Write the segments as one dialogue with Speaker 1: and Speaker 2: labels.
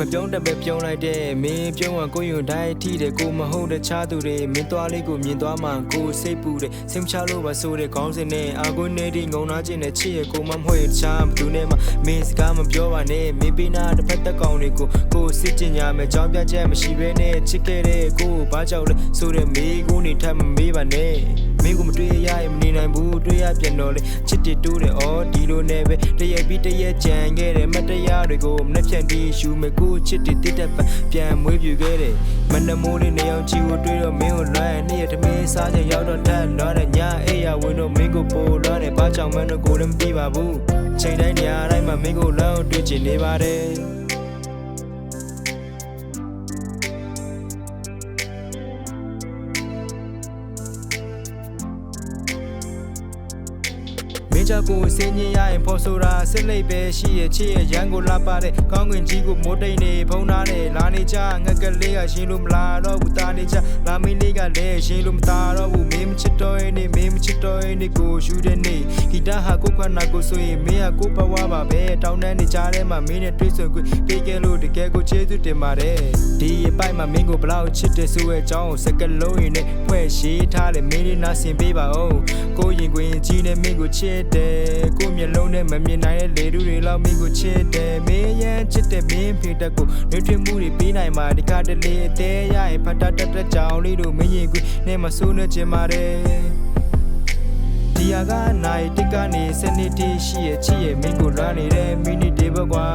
Speaker 1: မပြောင်းတပဲပြောင်းလိုက်တဲ့မင်းပြောင်းကိုယွန်တိုင်းထိတယ်ကိုမဟုတ်တဲ့ချားသူတွေမင်းသွားလေးကိုမြင်သွားမှကိုစိတ်ပူတယ်စိတ်မချလို့ပါဆိုတဲ့ခေါင်းစဉ်နဲ့အာကိုနေဒီငုံနာခြင်းနဲ့ချစ်ရကိုမမဟုတ်ရချားဘသူနဲ့မှမင်းစကားမပြောပါနဲ့မင်းပေးနာတစ်ဖက်သက်ကောင်တွေကိုစစ်ကျင်ညာမယ်ကြောင်းပြချက်မရှိဘဲနဲ့ချစ်ခဲ့တဲ့ကိုဘာကြောက်လဲဆိုတဲ့မေးကိုနေထပ်မမေးပါနဲ့မင်းကိုမတွေ့ရရင်မနေနိုင်ဘူးတွေ့ရပြန်တော့လေချစ်တီတိုးတယ်အော်ဒီလိုနဲ့ပဲတရက်ပြီးတရက်ကြံခဲ့တယ်မတရားတွေကိုမနှက်ဖြန်တီးရှူမယ်ကိုချစ်တီတစ်တက်ပြန်မွေးပြူခဲ့တယ်မနှမိုးလေးနေအောင်ကြည့်ကိုတွေ့တော့မင်းကိုလွမ်းနေ့ရက်တမင်းစားချက်ရောက်တော့ထပ်လွမ်းတဲ့ညအိယာဝင်တော့မင်းကိုပိုလွမ်းတယ်ဘာကြောင့်မှန်းတော့ကိုလည်းမသိပါဘူးချိန်တိုင်းနေရာတိုင်းမှာမင်းကိုလွမ်းတွေ့ချင်နေပါတယ်မင်းကြောင့်ကိုစင်းချင်းရရင်ဖော်ဆိုတာစစ်လိပ်ပဲရှိရဲ့ချစ်ရဲ့ရန်ကိုလာပါတဲ့ကောင်းကင်ကြီးကိုမိုးတိတ်နေဖုံးထားတယ်လာနေကြငက်ကလေးကရှင်းလို့မလာတော့ဘူးတာနေကြလာမင်းလေးကလည်းရှင်းလို့မတာတော့ဘူးမင်းမချစ်တော့ရင်မင်းမချစ်တော့ရင်ကိုရှူတဲ့နေဂီတဟာကိုခွနာကိုဆိုရင်မင်းကကိုဘဝပါပဲတောင်းတန်းနေကြတဲ့မှာမင်းနဲ့တွေ့ဆုံခွင့်ပေးခဲ့လို့တကယ်ကိုကျေးဇူးတင်ပါတယ်ဒီအပိုက်မှာမင်းကိုဘလောက်ချစ်တယ်ဆိုရဲ့အကြောင်းကိုစကလုံးရင်နဲ့ဖွဲ့ရှိထားတယ်မင်းလေးနားဆင်ပေးပါဦးကိုရင်ခွင်ကြီးနဲ့မင်းကိုချစ်ကိုမျက်လုံးနဲ့မမြင်နိုင်တဲ့လေတူတွေလောက်မင်းကိုချစ်တယ်မင်းရန်ချစ်တဲ့မင်းဖေတက်ကိုနှွေးထွေးမှုတွေပေးနိုင်မှာဒီကတလေအသေးရရင်ဖတ်တတ်တဲ့ကြောင်လေးတို့မင်းရင်ခွေနဲ့မဆိုးနေချင်ပါတယ်ဒီယာကနိုင်တစ်ကနေစနေတီရှိရဲ့ချစ်ရဲ့မင်းကိုလွမ်းနေတဲ့မိနစ်တွေပဲကွာ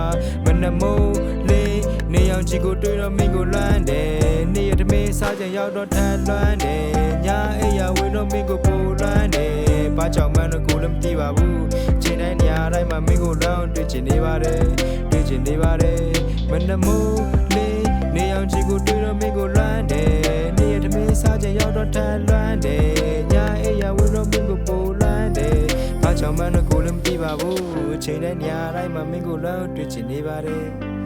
Speaker 1: မနှမိုးလေးနေအောင်ချီကိုတွေ့တော့မင်းကိုလွမ်းတယ်နေ့ရက်တမင်းစားချင်ရောက်တော့ထန်လွမ်းတယ်ညအိယာဝင်တော့မင်းကိုပိုလွမ်းတယ်ဘာကြောင့်မှန်းတော့ကိုလည်းမသိပါဘူးချိန်တိုင်းနေရာတိုင်းမှာမင်းကိုလွမ်းတွေ့ချင်နေပါတယ်တွေ့ချင်နေပါတယ်မနှမိုးလေးနေအောင်ချီကိုတွေ့တော့မင်းကိုလွမ်းတယ်နေ့ရက်တမင်းစားချင်ရောက်တော့ထန်လွမ်းတယ်ညအိယာဝင်တော့မင်းကိုပိုလွမ်းတယ်ဘာကြောင့်မှန်းတော့ကိုလည်းမသိပါဘူးချိန်တိုင်းနေရာတိုင်းမှာမင်းကိုလွမ်းတွေ့ချင်နေပါတယ်